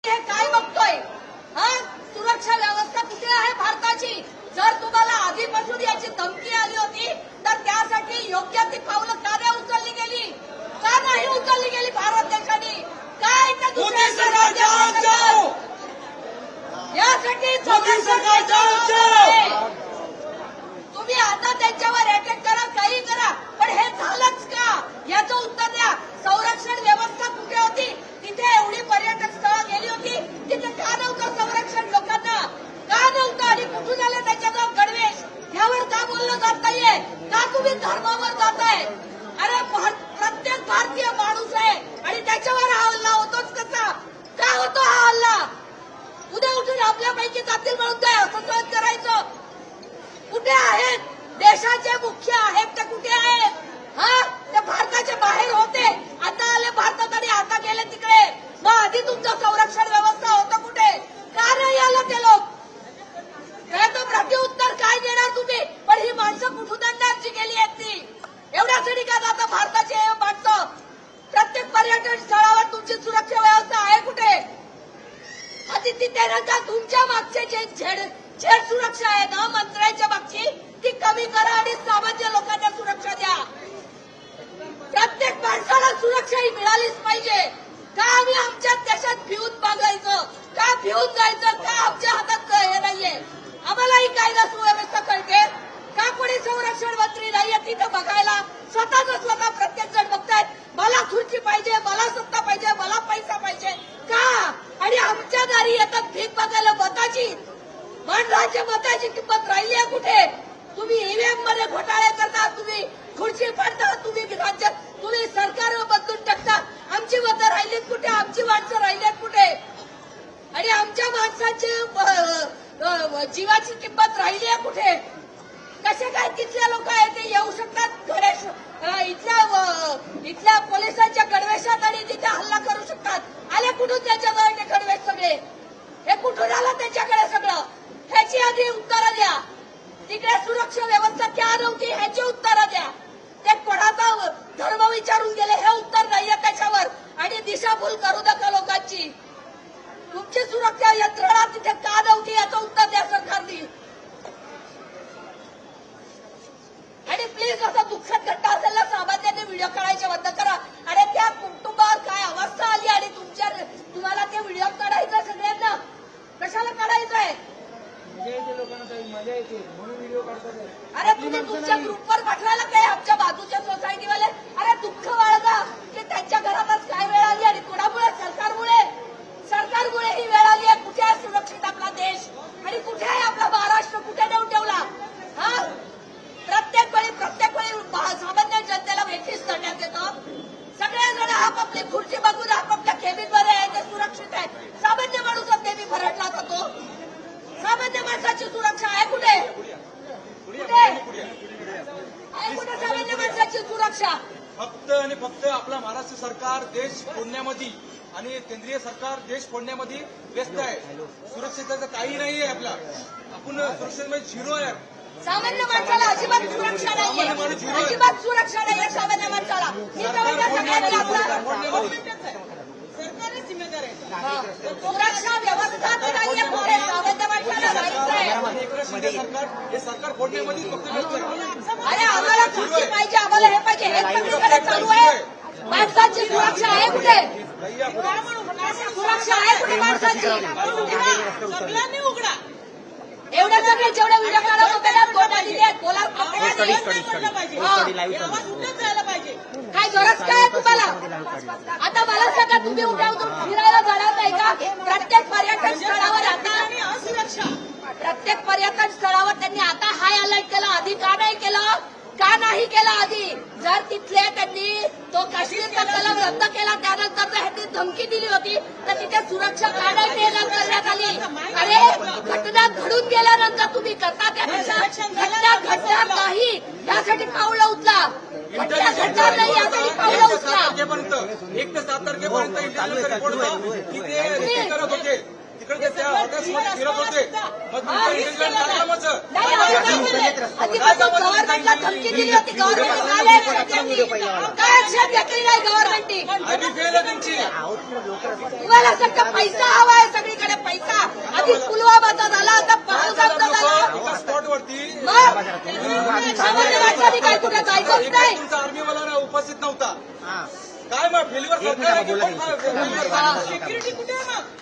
हे काय बघतोय? हा, सुरक्षा व्यवस्था कुठे आहे भारताची? जर तुम्हाला आधीपासून याची धमकी आली होती तर त्यासाठी योग्य ती पावलं का नाही उचलली गेली? का नाही उचलली गेली भारत देशाने? काय त्या दुसऱ्या यासाठी तुम्ही आता त्यांच्यावर अटॅक करा, काही करा, पण हे झालंच का याचं उत्तर द्या. संरक्षण व्यवस्था कुठे होती? तिथे एवढी पर्यटक स्थळं गेली होती, तिथे का नव्हतं संरक्षण लोकांना? का नव्हतं? आणि कुठून आले त्याच्याजवळ गणवेश? यावर का बोललं जात नाहीये? का तुम्ही धर्मावर जाताय? अरे प्रत्येक भारतीय माणूस आहे आणि त्याच्यावर हा हल्ला होतोच कसा? का होतो हा हल्ला? उद्या उठून आपल्यापैकी जातील म्हणून काय असं सहन करायचं? कुठे आहेत देशाचे मुख्य आहेत ते? कुठे आहेत? हा, ते भारताच्या बाहेर होते, आता आले भारतात आणि आता गेले तिकडे. मग आधी तुमचं संरक्षण व्यवस्था होतं कुठे? का नाही आलं ते लोक? त्याचं प्रत्युत्तर काय देणार तुम्ही? पण ही माणसं कुठून आणणार जी गेली आहेत ती? एवढ्यासाठी का जातं भारताची हे माणसं? प्रत्येक पर्यटन स्थळावर तुमची सुरक्षा व्यवस्था आहे कुठे? आधी तिथे नका. तुमच्या मागचे जे झेड सुरक्षा आहे ना मंत्र्यांच्या मागची, ती कमी करा आणि सामान्य लोकांना सुरक्षा द्या. प्रत्येक माणसाला सुरक्षा ही मिळालीच पाहिजे. का आम्ही आमच्या देशात भिवून बघायचं? का भिवून जायचं? का आमच्या हातात हे नाहीये? आम्हालाही कायदा सुव्यवस्था कळते का? कोणी संरक्षण मंत्री नाहीये तिथं बघायला? स्वतः प्रत्येक जण बघतायत, मला खुर्ची पाहिजे, मला सत्ता पाहिजे, मला पैसा पाहिजे. का? आणि आमच्या दारी येतात भीक बघायला मताची. पण राज्य मताची किंमत राहिली आहे कुठे? तुम्ही ईव्हीएम मध्ये घोटाळे करता, तुम्ही खुर्ची पाडता, तुम्ही राज्यात तुम्ही सरकार बदलून टाकता. आमची मतं राहिलीत कुठे? आमची माणसं राहिलीत कुठे? आणि आमच्या माणसाची जीवाची किंमत राहिली आहे कुठे? कसे काय तिथले लोक आहेत ते येऊ शकतात गणेश इथल्या पोलिसांच्या गणवेशात आणि तिथे हल्ला करू शकतात? आले कुठून त्याच्याजवळ ते गणवेश सगळे? हे कुठून आलं त्याच्याकडे सगळं? ह्याची आधी उत्तरं द्या. तिकडे सुरक्षा व्यवस्था क्या नव्हती ह्याची उत्तरं द्या. ते कोणाचा धर्म विचारून गेले हे उत्तर नाहीये त्याच्यावर. आणि दिशाभूल करू नका लोकांची. तुमची सुरक्षा यंत्रणा तिथे का नव्हती याचं उत्तर द्या सरकारने. आणि प्लीज असं दुःखद घटना असेल ना सामान्यांनी व्हिडिओ काढायचे बंद करा. आणि त्या कुटुंबावर काय अवस्था आली आणि तुम्हाला ते व्हिडिओ काढायचं सगळ्यांना कशाला काढायचंय? मजा येते म्हणून व्हिडिओ काढतात. अरे तुम्ही तुमच्या ग्रुपवर पाठवायला काय आमच्या बाजूच्या सोसायटीवाले? अरे दुःख बाळगा की त्यांच्या घरातच काय वेळ आली आणि कोणामुळे? सरकारमुळे ही वेळ आली आहे. कुठे आहे सुरक्षित आपला देश? आणि कुठे आहे आपला महाराष्ट्र? कुठे नेऊन ठेवला? हा, प्रत्येक वेळी सामान्य जनतेला वेठीस धरण्यात येतं. सगळेजण आपापली खुर्ची बघून आपापल्या केबिनमध्ये आहे ते सुरक्षित आहे. सामान्य माणूस नेहमी भरडला जातो. सामान्य माणसाची सुरक्षा आहे कुठे? आहे कुठे सामान्य माणसाची सुरक्षा? फक्त आणि फक्त आपला महाराष्ट्र सरकार देश फोडण्यामध्ये आणि केंद्रीय सरकार देश फोडण्यामध्ये व्यस्त आहे. सुरक्षेचं काही नाहीये. आपण सुरक्षेमध्ये झिरो आहे. सामान्य माणसाला अजिबात सुरक्षा नाहीये. अजिबात सुरक्षा नाहीये सामान्य माणसाला. सरकारच जिम्मेदार आहे. सुरक्षा व्यवस्था नाहीये कुठे? सामान्य माणसाला सरकार हे सरकार फोडण्यामध्ये फक्त व्यस्त आहे. अरे आम्हाला खुर्ची पाहिजे, आम्हाला हे पाहिजे, हे सगळीकडे चालू आहे. माणसाची सुरक्षा आहे कुठे? सुरक्षा आहे कुठे माणसाची? सगळ्यांनी उघडा. एवढे सगळे जेवढे व्हिडिओ काढत होते ना बोला जायला पाहिजे. काय गरज काय आहे तुम्हाला? आता मला सांगा, तुम्ही उद्या फिरायला जाणार नाही का? प्रत्येक पर्यटन स्थळावर आता असुरक्षा. प्रत्येक पर्यटन स्थळावर त्यांनी आता हाय अलर्ट केला. आधी का नाही केलं? का नाही केला आधी? जर तिथले त्यांनी तो काश्मीरचा कलम रद्द केला त्यानंतर ह्यांनी धमकी दिली होती तर तिथे सुरक्षा का नाही तैनात करण्यात आली? अरे घटना घडून गेल्यानंतर तुम्ही करता त्यापेक्षा घटना घडणार नाही यासाठी पावलं उचला. घटना घडणार नाही यासाठी पावलं उचला. 1 ते 7 तारखेपर्यंत इंटरनेटचा रिपोर्ट होता की ते करत होते. तिकडे त्या हॉटेल्समध्ये फिरत होते. मग गव्हर्नमेंटला धमकी दिली होती. गव्हर्नमेंट काय ऍक्शन घेतली नाही गव्हर्नमेंटनी? आधी फेल आहे त्यांची. तुम्हाला फक्त पैसा हवाय, तुम्ही काय कुठे जायचंच नाही. तुमचा आर्मीवाला उपस्थित नव्हता काय मग फेल्युअर सरकार आहे की कोण? सिक्युरिटी कुठे आहे मग?